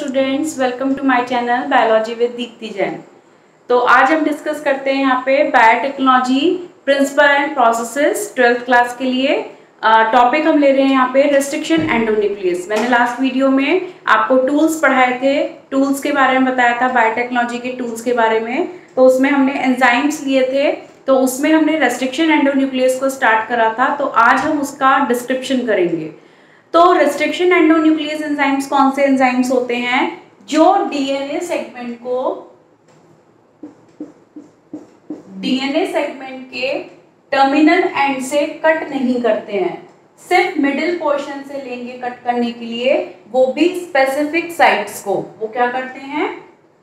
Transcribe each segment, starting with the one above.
Students, welcome to my channel biology with Deepti Jain. तो आज हम डिस्कस करते हैं यहाँ पे biotechnology principle and processes 12th class के लिए। टॉपिक हम ले रहे हैं यहाँ पे रेस्ट्रिक्शन एंडोन्यूक्लियस। मैंने लास्ट वीडियो में आपको टूल्स पढ़ाए थे, टूल्स के बारे में बताया था, बायोटेक्नोलॉजी के टूल्स के बारे में। तो उसमें हमने एंजाइम्स लिए थे, तो उसमें हमने रेस्ट्रिक्शन एंडोन्यूक्लियस को स्टार्ट करा था। तो आज हम उसका डिस्क्रिप्शन करेंगे। तो रेस्ट्रिक्शन एंडोन्यूक्लियस एंजाइम्स कौन से एंजाइम्स होते हैं? जो डीएनए सेगमेंट के टर्मिनल एंड से कट नहीं करते हैं, सिर्फ मिडिल पोर्शन से लेंगे कट करने के लिए, वो भी स्पेसिफिक साइट्स को। वो क्या करते हैं?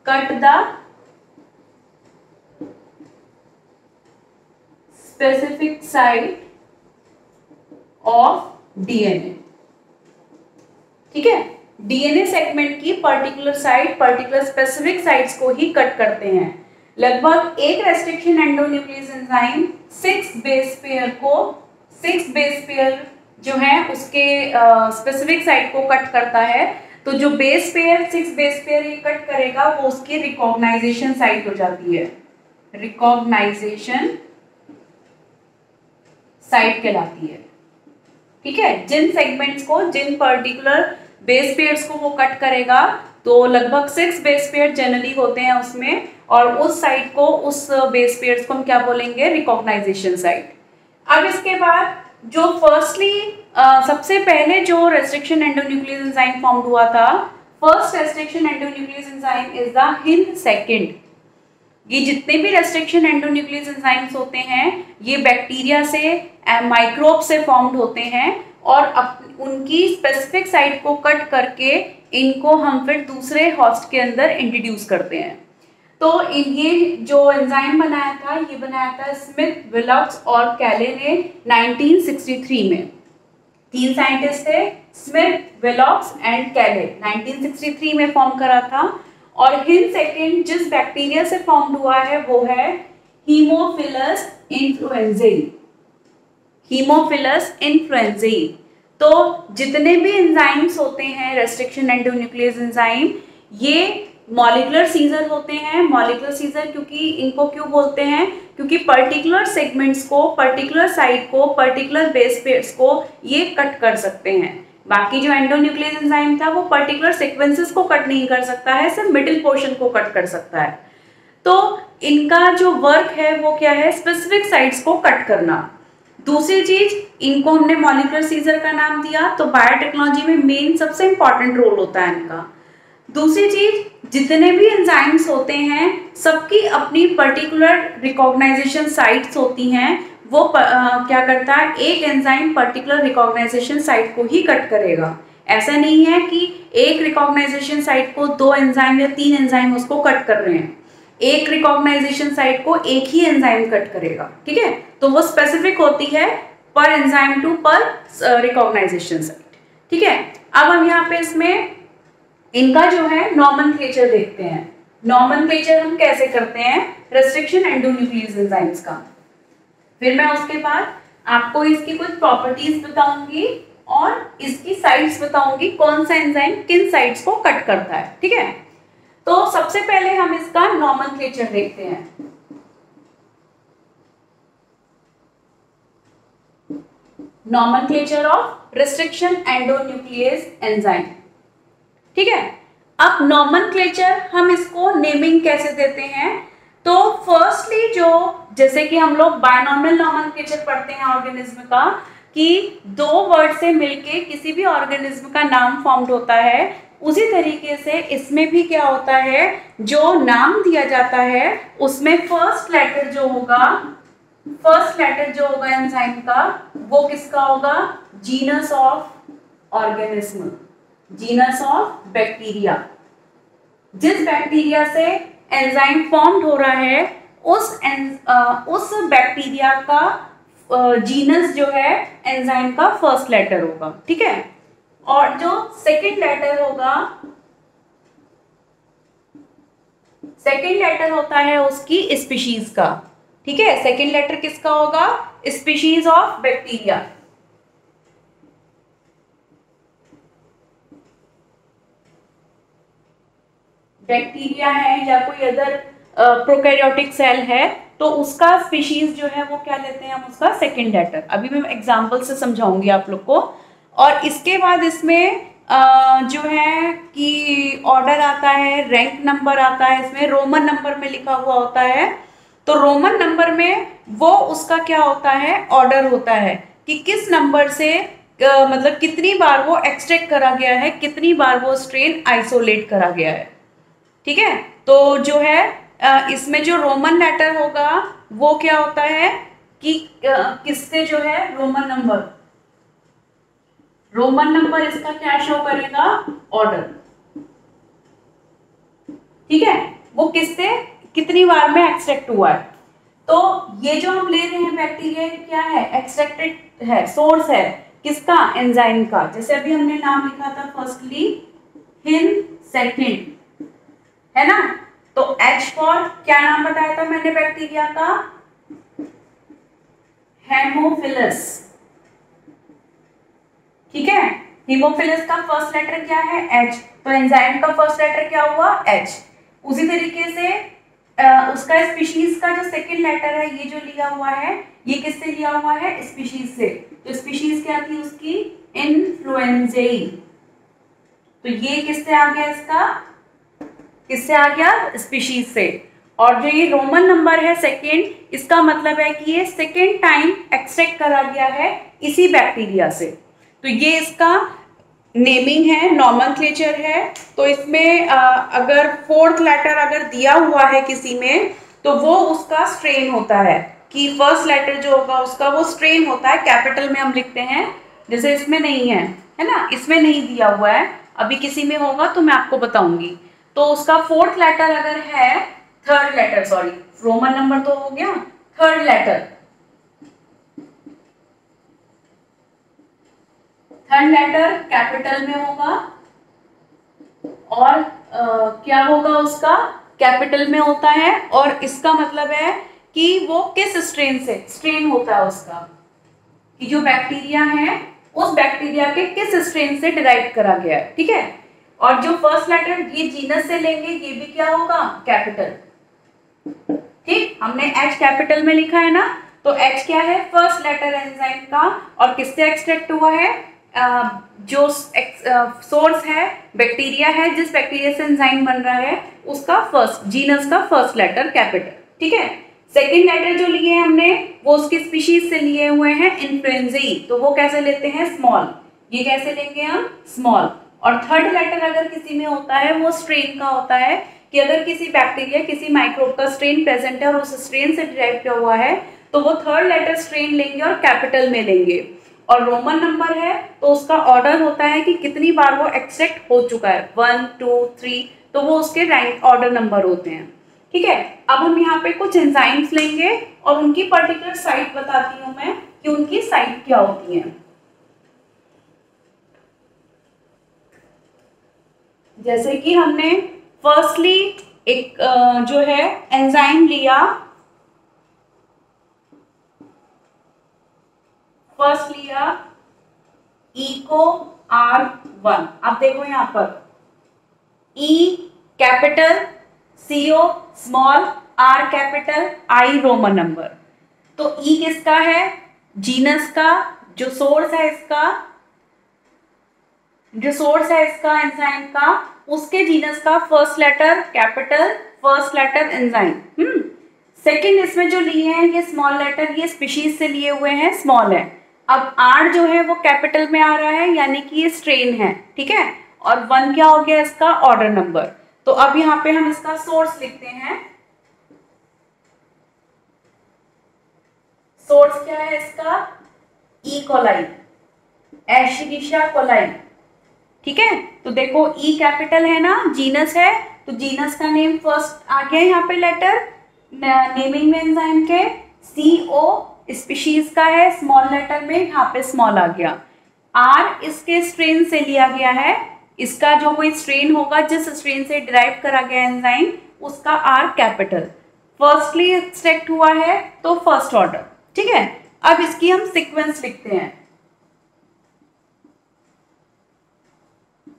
Cut the specific site of DNA. ठीक है, डीएनए सेगमेंट की particular site, particular specific sites को ही कट करते हैं। लगभग एक restriction endonuclease enzyme 6 base pair जो है उसके स्पेसिफिक साइट को कट करता है। तो जो 6 बेस पेयर ये कट करेगा वो उसकी रिकॉग्नाइजेशन साइट हो जाती है, रिकॉग्नाइजेशन साइट कहलाती है। ठीक है, जिन सेगमेंट्स को, जिन पर्टिकुलर बेस पेयर्स को वो कट करेगा, तो लगभग 6 बेस पेयर जनरली होते हैं उसमें, और उस साइट को, उस बेस पेयर्स को हम क्या बोलेंगे? Recognisation site. अब इसके बाद जो फर्स्टली सबसे पहले जो रेस्ट्रिक्शन एंडोन्यूक्लियस एंजाइम फॉर्म हुआ था, first restriction endonuclease enzyme is the हिन सेकंड। ये जितने भी रेस्ट्रिक्शन एंडोन्यूक्लियस एंजाइम्स होते हैं ये बैक्टीरिया से, माइक्रोब से फॉर्म्ड होते हैं, और उनकी स्पेसिफिक साइट को कट करके इनको हम फिर दूसरे होस्ट के अंदर इंट्रोड्यूस करते हैं। तो ये जो एंजाइम बनाया था, ये बनाया था स्मिथ, विलॉक्स और कैले ने 1963 में। 3 साइंटिस्ट थे, स्मिथ, विलॉक्स एंड कैले, 1963 में फॉर्म करा था। और हिन सेकेंड जिस बैक्टीरिया से फॉर्म हुआ है वो है हीमोफिलस इन्फ्लुएंजाई। हीमोफिलस इन्फ्लुएंजाई। तो जितने भी एंजाइम्स होते हैं रेस्ट्रिक्शन एंडोन्यूक्लियस एंजाइम, ये मॉलिक्यूलर सीजर होते हैं। मॉलिक्यूलर सीजर क्योंकि इनको क्यों बोलते हैं? क्योंकि पर्टिकुलर सेगमेंट्स को, पर्टिकुलर साइट को, पर्टिकुलर बेस पेयर्स को ये कट कर सकते हैं। बाकी जो एंडोन्यूक्लियस एंजाइम था वो पर्टिकुलर सीक्वेंसेस को कट नहीं कर सकता है, सिर्फ मिडिल पोर्शन को कट कर सकता है। तो इनका जो वर्क है वो क्या है? स्पेसिफिक साइट्स को कट करना। दूसरी चीज, इनको हमने मॉलिक्यूलर सीजर का नाम दिया, तो बायोटेक्नोलॉजी में मेन सबसे इंपॉर्टेंट रोल होता है इनका। दूसरी चीज, जितने भी एंजाइम्स होते हैं सबकी अपनी पर्टिकुलर रिकॉग्नाइजेशन साइट्स होती हैं। वो क्या करता है? एक एंजाइम पर्टिकुलर रिकॉग्नाइजेशन साइट को ही कट करेगा। ऐसा नहीं है कि एक रिकॉग्नाइजेशन साइट को 2 एंजाइम या 3 एंजाइम उसको कट कर रहे हैं। एक रिकॉग्नाइजेशन साइट को एक ही एंजाइम कट करेगा। ठीक है, तो वो स्पेसिफिक होती है पर एंजाइम टू पर रिकॉग्नाइजेशन साइट। ठीक है, अब हम यहाँ पे इसमें इनका जो है नॉमेनक्लेचर देखते हैं। नॉमेनक्लेचर हम कैसे करते हैं रेस्ट्रिक्शन एंडोन्यूक्लियस एंजाइम्स का। फिर मैं उसके बाद आपको इसकी कुछ प्रॉपर्टीज बताऊंगी और इसकी साइट्स बताऊंगी, कौन सा एंजाइम किन साइट्स को कट करता है। ठीक है, तो सबसे पहले हम इसका नॉमेनक्लेचर देखते हैं। Nomenclature of restriction endonuclease enzyme. ठीक है, अब नॉमेनक्लेचर हम इसको नेमिंग कैसे देते हैं? तो फर्स्टली जो, जैसे कि हम लोग बायनॉमिनल नॉमेनक्लेचर पढ़ते हैं ऑर्गेनिज्म का, कि 2 वर्ड से मिलके किसी भी ऑर्गेनिज्म का नाम फॉर्म्ड होता है, उसी तरीके से इसमें भी क्या होता है? जो नाम दिया जाता है उसमें फर्स्ट लेटर जो होगा एंजाइम का, वो किसका होगा? Genus of organism, genus of bacteria. जिस बैक्टीरिया से एंजाइम फॉर्म्ड हो रहा है उस बैक्टीरिया का जीनस जो है एंजाइम का फर्स्ट लेटर होगा। ठीक है, और जो सेकंड लेटर होता है उसकी स्पीशीज का। ठीक है, सेकंड लेटर किसका होगा? Species of bacteria. बैक्टीरिया है या कोई अदर प्रोकैरियोटिक सेल है, तो उसका स्पीशीज जो है वो क्या लेते हैं हम, उसका सेकंड लेटर। अभी मैं एग्जांपल से समझाऊंगी आप लोग को। और इसके बाद इसमें जो है कि ऑर्डर आता है, रैंक नंबर आता है, इसमें रोमन नंबर में लिखा हुआ होता है। तो रोमन नंबर में वो उसका क्या होता है, ऑर्डर होता है कि किस नंबर से मतलब कितनी बार वो एक्सट्रैक्ट करा गया है, कितनी बार वो स्ट्रेन आइसोलेट करा गया है। ठीक है, तो जो है इसमें जो रोमन लेटर होगा वो क्या होता है कि किससे जो है रोमन नंबर इसका क्या शो करेगा, ऑर्डर। ठीक है, वो किससे कितनी बार में एक्सट्रैक्ट हुआ है। तो ये जो हम ले रहे हैं बैक्टीरिया क्या है, एक्सट्रैक्टेड है, सोर्स है किसका, एंजाइम का। जैसे अभी हमने नाम लिखा था फर्स्टली हिन, सेकंड, है ना। तो H फॉर क्या नाम बताया था मैंने बैक्टीरिया का, हेमोफिलस। ठीक है, हीमोफिलस का फर्स्ट लेटर क्या है, H। तो एंजाइम का फर्स्ट लेटर क्या हुआ, H। उसी तरीके से उसका स्पीशीज का जो सेकंड लेटर है, ये जो लिया हुआ है, ये किससे लिया हुआ है, स्पीशीज से। तो स्पीशीज क्या थी उसकी, इन्फ्लुएंजाई। तो ये किससे आ गया, इसका किससे आ गया, स्पीशीज से। और जो ये रोमन नंबर है सेकेंड, इसका मतलब है कि ये सेकेंड टाइम एक्सट्रैक्ट करा गया है इसी बैक्टीरिया से। तो ये इसका नेमिंग है, नॉमेनक्लेचर है। तो इसमें अगर फोर्थ लेटर अगर दिया हुआ है किसी में, तो वो उसका स्ट्रेन होता है, कि फर्स्ट लेटर जो होगा उसका वो स्ट्रेन होता है, कैपिटल में हम लिखते हैं। जैसे इसमें नहीं है ना, इसमें नहीं दिया हुआ है, अभी किसी में होगा तो मैं आपको बताऊंगी। तो उसका फोर्थ लेटर अगर है, third letter, sorry roman number तो हो गया, third letter, third letter capital में होगा। और क्या होगा उसका, कैपिटल में होता है। और इसका मतलब है कि वो किस स्ट्रेन से स्ट्रेन होता है उसका, कि जो बैक्टीरिया है उस बैक्टीरिया के किस स्ट्रेन से डिराइव करा गया है। ठीक है, और जो फर्स्ट लेटर ये जीनस से लेंगे, ये भी क्या होगा, कैपिटल। ठीक, हमने H कैपिटल में लिखा है ना, तो H क्या है, फर्स्ट लेटर एंजाइम का। और किससे एक्सट्रैक्ट हुआ है, जो सोर्स है, बैक्टीरिया है, जिस बैक्टीरिया से एंजाइम बन रहा है उसका फर्स्ट, जीनस का फर्स्ट लेटर कैपिटल। ठीक है, सेकेंड लेटर जो लिए हैं हमने वो उसके स्पीशीज से लिए हुए हैं, इन्फ्लुएंजाई, तो वो कैसे लेते हैं, स्मॉल। ये कैसे लेंगे हम, स्मॉल। और थर्ड लेटर अगर किसी में होता है वो स्ट्रेन का होता है, कि अगर किसी बैक्टीरिया, किसी माइक्रोब का स्ट्रेन प्रेजेंट है और उस स्ट्रेन से डिराइव किया हुआ है, तो वो थर्ड लेटर स्ट्रेन लेंगे और कैपिटल में लेंगे। और रोमन नंबर है तो उसका ऑर्डर होता है कि कितनी बार वो एक्सट्रैक्ट हो चुका है, 1 2 3, तो वो उसके रैंक ऑर्डर नंबर होते हैं। ठीक है, अब हम यहाँ पे कुछ एंजाइम्स लेंगे और उनकी पर्टिकुलर साइट बताती हूँ मैं कि उनकी साइट क्या होती है। जैसे कि हमने फर्स्टली एक जो है एंजाइम लिया, फर्स्ट लिया इको R1। अब देखो यहां पर E capital, CO small, R capital, I Roman number. तो E किसका है, जीनस का, जो सोर्स है इसका, जो सोर्स है इसका एंजाइम का, उसके जीनस का first letter capital, first letter enzyme. Second इसमें जो लिए हैं ये स्मॉल लेटर, ये स्पीशीज से लिए हुए हैं, स्मॉल है। अब R जो है वो कैपिटल में आ रहा है, यानी कि ये स्ट्रेन है। ठीक है, और 1 क्या हो गया इसका, ऑर्डर नंबर। तो अब यहाँ पे हम इसका सोर्स लिखते हैं। सोर्स क्या है इसका, ई कोलाई, एशेरिशिया कोलाई। ठीक है, तो देखो ई कैपिटल है ना, जीनस है, तो जीनस का नेम फर्स्ट आ गया यहाँ पे लेटर नेमिंग में एंजाइम के। CO स्पीशीज का है, स्मॉल लेटर में, यहाँ पे स्मॉल आ गया। R इसके स्ट्रेन से लिया गया है, इसका जो कोई स्ट्रेन होगा, जिस स्ट्रेन से डिराइव करा गया एंजाइम, उसका R कैपिटल। फर्स्टली एक्सट्रैक्ट हुआ है तो फर्स्ट ऑर्डर। ठीक है, अब इसकी हम सीक्वेंस लिखते हैं।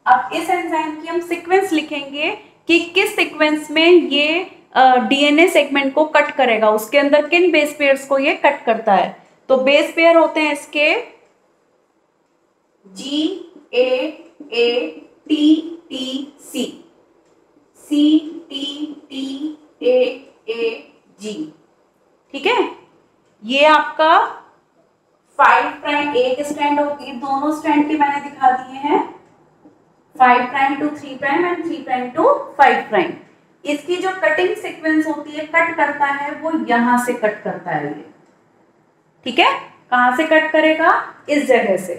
अब इस एंजाइम की हम सीक्वेंस लिखेंगे कि किस सीक्वेंस में ये डीएनए सेगमेंट को कट करेगा, उसके अंदर किन बेस पेयर्स को ये कट करता है। तो बेस पेयर होते हैं इसके G A A T T C, C T T A A G, ठीक है। ये आपका 5 प्राइम एक स्ट्रैंड होती है, दोनों स्ट्रैंड के मैंने दिखा दिए हैं, 5 prime to 3 prime and 3 prime to 5 prime. इसकी जो कटिंग सीक्वेंस होती है, कट करता है वो यहां से कट करता है ये, ठीक है। कहां से कट करेगा? इस जगह से,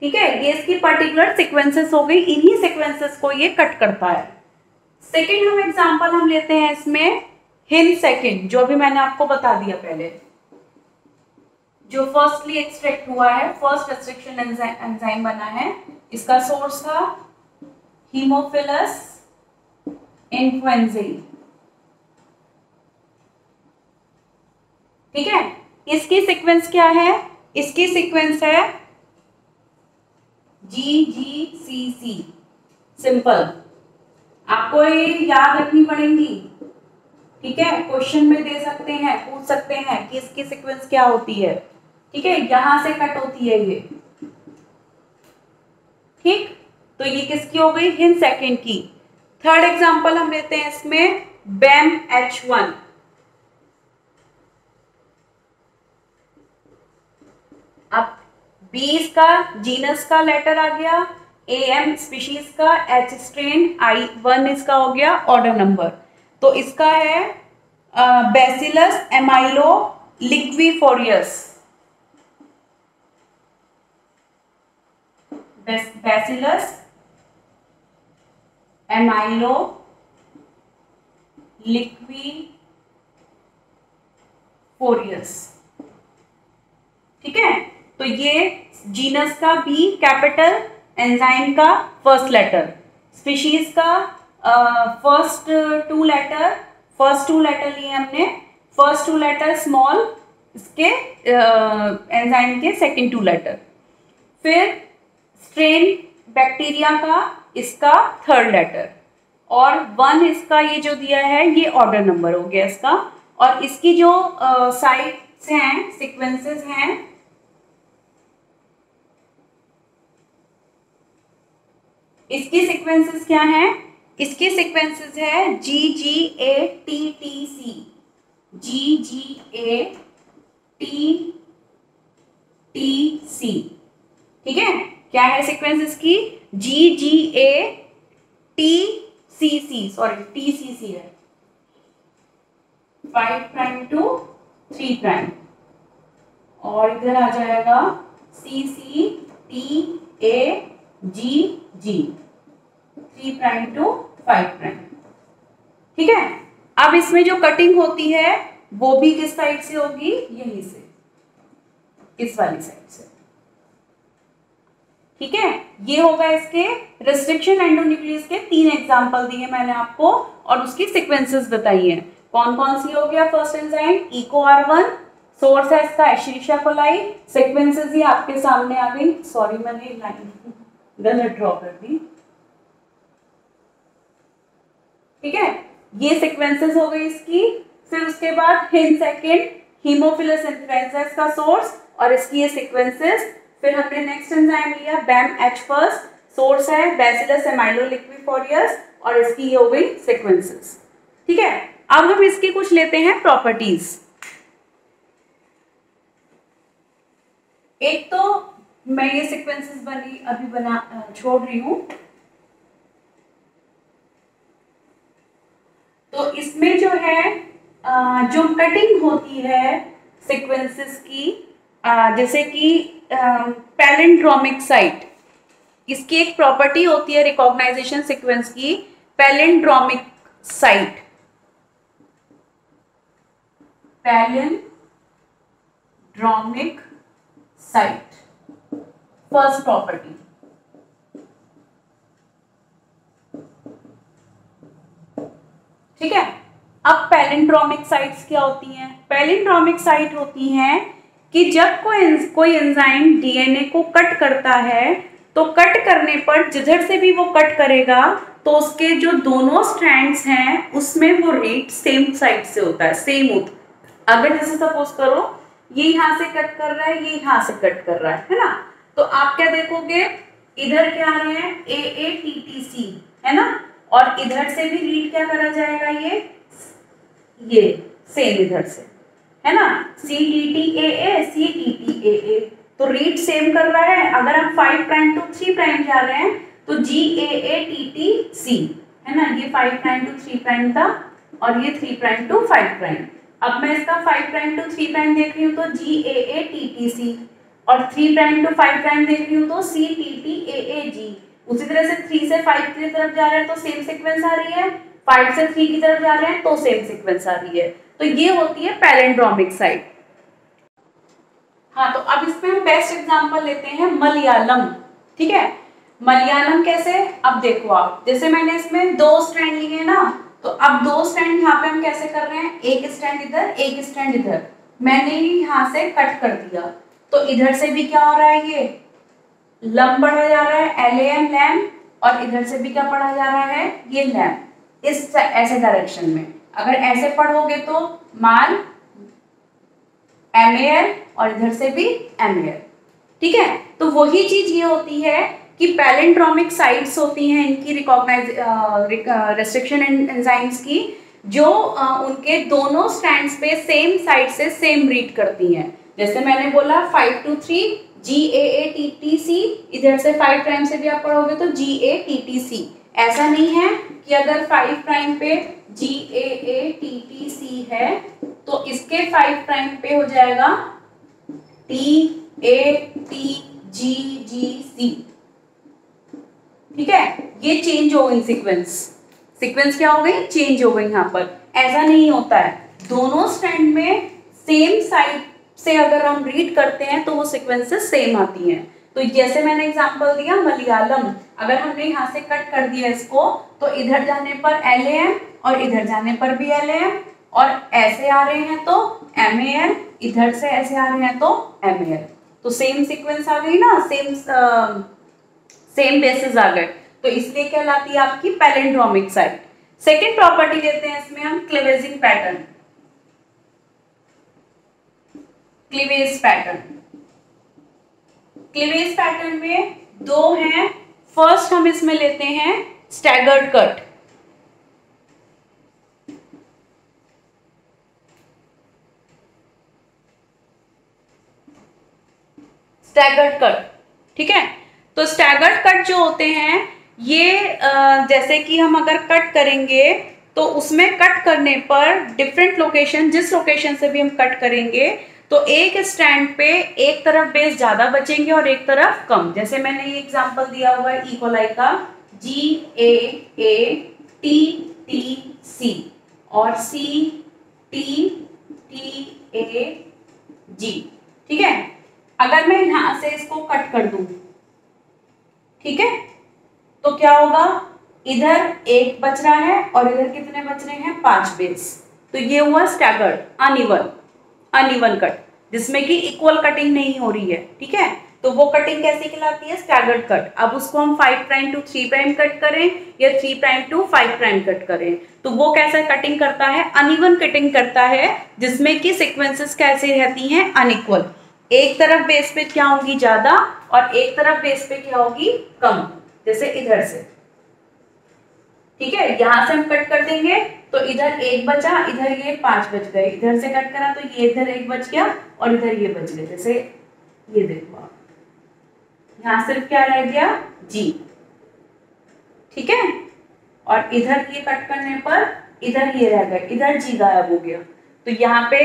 ठीक है। ये इसकी पर्टिकुलर सीक्वेंसेस हो गई, इन्हीं सीक्वेंसेस को ये कट करता है। सेकेंड हम एग्जांपल हम लेते हैं इसमें हिन सेकेंड, जो भी मैंने आपको बता दिया पहले, जो फर्स्टली एक्सट्रैक्ट हुआ है, फर्स्ट रेस्ट्रिक्शन एंजाइम बना है। इसका सोर्स था हीमोफिलस इन्फ्लुएंजाई, ठीक है। इसकी सीक्वेंस क्या है? इसकी सीक्वेंस है GGCC, सिंपल, आपको ये याद रखनी पड़ेगी, ठीक है। क्वेश्चन में दे सकते हैं, पूछ सकते हैं कि इसकी सीक्वेंस क्या होती है, ठीक है। यहां से कट होती है ये, ठीक। तो ये किसकी हो गई? हिन सेकेंड की। थर्ड एग्जांपल हम लेते हैं इसमें BAMH1, अब B इसका जीनस का लेटर आ गया, AM स्पीशीज का, H स्ट्रेन, I1 इसका हो गया ऑर्डर नंबर। तो इसका है बैसिलस एमाइलो लिक्विफोरियस, बैसिलस एमाइलो लिक्विफोरियस, ठीक है। तो ये जीनस का B कैपिटल, एंजाइम का फर्स्ट लेटर, स्पीशीज का फर्स्ट टू लेटर लिए हमने, फर्स्ट टू लेटर स्मॉल, इसके एंजाइम के सेकंड टू लेटर, फिर स्ट्रेन बैक्टीरिया का, इसका थर्ड लेटर, और 1 इसका ये जो दिया है ये ऑर्डर नंबर हो गया इसका। और इसकी जो साइट्स हैं, सीक्वेंसेस हैं, इसकी सीक्वेंसेस क्या हैं? इसकी सीक्वेंसेस है GGATTC, GGATTC, ठीक है। क्या है सीक्वेंस इसकी? GGATCC, सॉरी TCC है, 5 प्राइम टू 3 प्राइम, और इधर आ जाएगा CCTAGG, 3 प्राइम टू 5 प्राइम, ठीक है। अब इसमें जो कटिंग होती है वो भी किस साइड से होगी? यहीं से, इस वाली साइड से, ठीक है। ये होगा इसके रेस्ट्रिक्शन एंडोन्यूक्लियस के 3 एग्जांपल दिए मैंने आपको, और उसकी सीक्वेंसेस बताई है। कौन कौन सी हो गया? फर्स्ट एंजाइम EcoR1, सोर्स है इसका एशेरिशिया कोलाई, सीक्वेंसेस ही आपके सामने आ गई। सॉरी मैंने लाइन गलत ड्रॉ कर दी, ठीक है। ये सीक्वेंसेस हो गई इसकी। फिर उसके बाद हिन सेकेंड हीमोफिलस इन्फ्लुएंजा इसका सोर्स, और इसकी ये सीक्वेंसेस। फिर हमने नेक्स्ट एंजाइम लिया BAMH फर्स्ट, सोर्स है बैसिलस एमाइलो लिक्विफोरियस, और इसकी ये हो गई सीक्वेंसेस, ठीक है। अब हम इसकी कुछ लेते हैं प्रॉपर्टीज। एक तो मैं ये सीक्वेंसेस अभी छोड़ रही हूं, तो इसमें जो है जो कटिंग होती है सीक्वेंसेस की, जैसे कि पैलिंड्रोमिक साइट, इसकी एक प्रॉपर्टी होती है रिकॉग्नाइजेशन सीक्वेंस की, palindromic site, palindromic site, first property, ठीक है। अब पैलिंड्रोमिक साइट्स क्या होती हैं? पैलिंड्रोमिक साइट होती हैं कि जब कोई एंजाइम डीएनए को कट करता है, तो कट करने पर जिधर से भी वो कट करेगा, तो उसके जो दोनों स्ट्रैंड्स हैं उसमें वो रेट सेम साइड से होता है, सेम होता है। अगर जैसे सपोज करो ये यहाँ से कट कर रहा है, ये यहाँ से कट कर रहा है ना, तो आप क्या देखोगे, इधर क्या आ रहे हैं AATTC है ना, और इधर से भी रीड क्या करा जाएगा, ये सेम इधर से है ना, CTTAA CTTAA, तो रीड सेम कर रहा है। अगर हम 5 प्राइम टू 3 प्राइम जा रहे हैं तो GAATTC है ना, ये 5 प्राइम टू 3 प्राइम था और ये 3 प्राइम टू 5 प्राइम। अब मैं इसका 5 प्राइम टू 3 प्राइम देख रही हूँ तो GAATTC, और 3 प्राइम टू 5 प्राइम देख रही हूँ तो CTTAAG। उसी तरह से 3 से 5 की तरफ जा रहे हैं तो सेम सीक्वेंस आ रही है, 5 से 3 की तरफ जा रहे हैं तो सेम सीक्वेंस आ रही है। तो ये होती है पैलिंड्रोमिक साइड। हाँ, तो अब इसमें हम बेस्ट एग्जांपल लेते हैं मलयालम। ठीक है, मलयालम कैसे, अब देखो आप, जैसे मैंने इसमें 2 स्ट्रैंड लिए ना, तो अब 2 स्ट्रैंड यहाँ पे हम कैसे कर रहे हैं, एक स्ट्रैंड इधर एक स्ट्रैंड इधर, मैंने यहाँ से कट कर दिया, तो इधर से भी क्या हो रहा है, ये लम पढ़ा जा रहा है, LAM लैम, और इधर से भी क्या पढ़ा जा रहा है, ये लैम, इस ऐसे डायरेक्शन में। अगर ऐसे पढ़ोगे तो माल MAL और इधर से भी MAL। ठीक है, तो वही चीज ये होती है कि पैलिंड्रोमिक साइड्स होती हैं इनकी रेस्ट्रिक्शन एंजाइम्स की, जो उनके दोनों स्ट्रैंड्स पे सेम साइड से सेम रीड करती हैं। जैसे मैंने बोला 5 to 3 GAATTC, इधर से 5 प्राइम से भी आप पढ़ोगे तो GATTC। ऐसा नहीं है कि अगर 5 प्राइम पे GAATTC है तो इसके 5 प्राइम पे हो जाएगा TATGGC। ठीक है, ये चेंज हो गई सीक्वेंस क्या हो गई, चेंज हो गई। यहाँ पर ऐसा नहीं होता है, दोनों स्ट्रैंड में सेम साइड से अगर हम रीड करते हैं तो वो सीक्वेंसेस सेम आती हैं। तो जैसे मैंने एग्जांपल दिया मलयालम, अगर हमने यहाँ से कट कर दिया इसको तो इधर जाने पर LAM और इधर जाने पर भी LAM, और ऐसे आ रहे हैं तो MAL, इधर से ऐसे आ रहे हैं तो MAL, तो सेम सीक्वेंस आ गई ना, सेम बेसिस आ गए, तो इसलिए क्या लाती है आपकी पैलिंड्रोमिक साइड। सेकेंड प्रॉपर्टी लेते हैं इसमें हम क्लीवेजिंग पैटर्न, क्लीवेज पैटर्न में 2 हैं। फर्स्ट हम इसमें लेते हैं स्टैगर्ड कट। ठीक है, तो स्टैगर्ड कट जो होते हैं ये जैसे कि हम अगर कट करेंगे तो उसमें कट करने पर डिफरेंट लोकेशन, जिस लोकेशन से भी हम कट करेंगे तो एक स्ट्रैंड पे एक तरफ बेस ज्यादा बचेंगे और एक तरफ कम। जैसे मैंने ये एग्जांपल दिया हुआ है ई कोलाई का, GAATTC और CTTAG। ठीक है, अगर मैं यहां से इसको कट कर दूं, ठीक है, तो क्या होगा, इधर 1 बच रहा है और इधर कितने बच रहे हैं, 5 बेस। तो ये हुआ स्टैगर्ड अनइवन कट, जिसमें कि इक्वल कटिंग नहीं हो रही है। ठीक है, तो वो कटिंग कैसी कहलाती है, स्टैगर्ड कट। अब उसको हम 5 प्राइम टू 3 प्राइम कट करें या 3 प्राइम टू 5 प्राइम कट करें तो वो कैसा कटिंग करता है, अनइवन कटिंग करता है, जिसमें कि सीक्वेंसेस कैसे रहती हैं, अनइक्वल। एक तरफ बेस पे क्या होगी, ज्यादा, और एक तरफ बेस पे क्या होगी, कम, जैसे इधर से। ठीक है, यहां से हम कट कर देंगे तो इधर 1 बचा, इधर ये 5 बच गए, इधर से कट करा तो ये इधर 1 बच गया और इधर ये बच गए। जैसे ये देखो आप, यहां सिर्फ क्या रह गया, G। ठीक है, और इधर ये कट करने पर इधर ये रह गए, इधर G गायब हो गया, तो यहाँ पे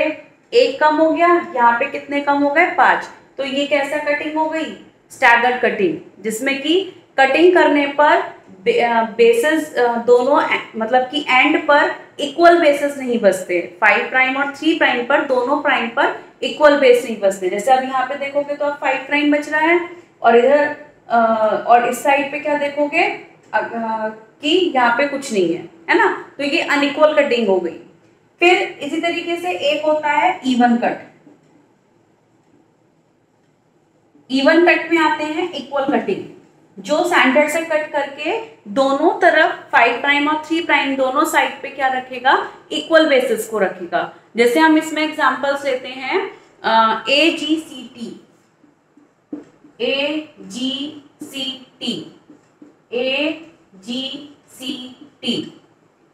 1 कम हो गया, यहाँ पे कितने कम हो गए, 5। तो ये कैसा कटिंग हो गई, स्टैगर्ड कटिंग, जिसमें कि कटिंग करने पर बेसेस दोनों मतलब कि एंड पर इक्वल बेसेस नहीं बचते। 5 प्राइम और 3 प्राइम पर, दोनों प्राइम पर इक्वल बेस नहीं बचते। जैसे अब यहाँ पे देखोगे तो अब 5 प्राइम बच रहा है और इधर और इस साइड पे क्या देखोगे कि यहाँ पे कुछ नहीं है ना, तो ये अनइक्वल कटिंग हो गई। फिर इसी तरीके से एक होता है इवन कट। इवन कट में आते हैं इक्वल कटिंग। जो सेंटर से कट करके दोनों तरफ 5 प्राइम और 3 प्राइम दोनों साइड पे क्या रखेगा, इक्वल बेसिस को रखेगा। जैसे हम इसमें एग्जांपल्स लेते हैं AGCT,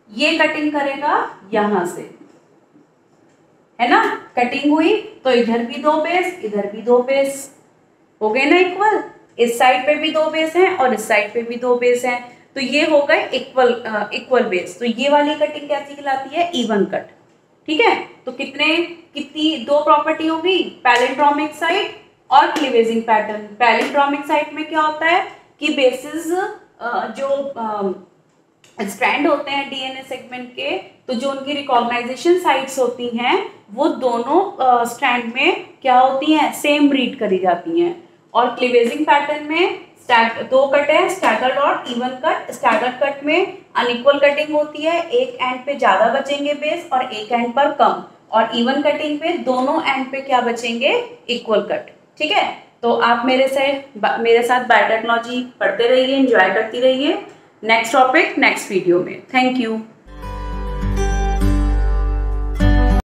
ये कटिंग करेगा यहां से, है ना, कटिंग हुई तो इधर भी 2 बेस, इधर भी 2 बेस, हो गए ना इक्वल। इस साइड पे भी 2 बेस हैं और इस साइड पे भी 2 बेस हैं, तो ये हो गए इक्वल बेस। तो ये वाली कटिंग कैसी कहलाती है, इवन कट। ठीक है, तो कितनी 2 प्रॉपर्टी होगी, पैलिंड्रोमिक साइड और क्लीवेजिंग पैटर्न। पैलिंड्रोमिक साइड में क्या होता है कि बेसिस जो स्ट्रैंड होते हैं डीएनए सेगमेंट के, तो जो उनकी रिकॉग्नाइजेशन साइट्स होती हैं वो दोनों स्ट्रैंड में क्या होती हैं, सेम रीड करी जाती हैं। और क्लीवेजिंग पैटर्न में 2 कट है, स्टैगर्ड और इवन कट। स्टैगर्ड कट में अनइक्वल कटिंग होती है, एक एंड पे ज्यादा बचेंगे बेस और एक एंड पर कम, और इवन कटिंग पे दोनों एंड पे क्या बचेंगे, इक्वल कट। ठीक है, तो आप मेरे साथ बायोटेक्नोलॉजी पढ़ते रहिए, एंजॉय करती रहिए। नेक्स्ट टॉपिक नेक्स्ट वीडियो में। Thank you.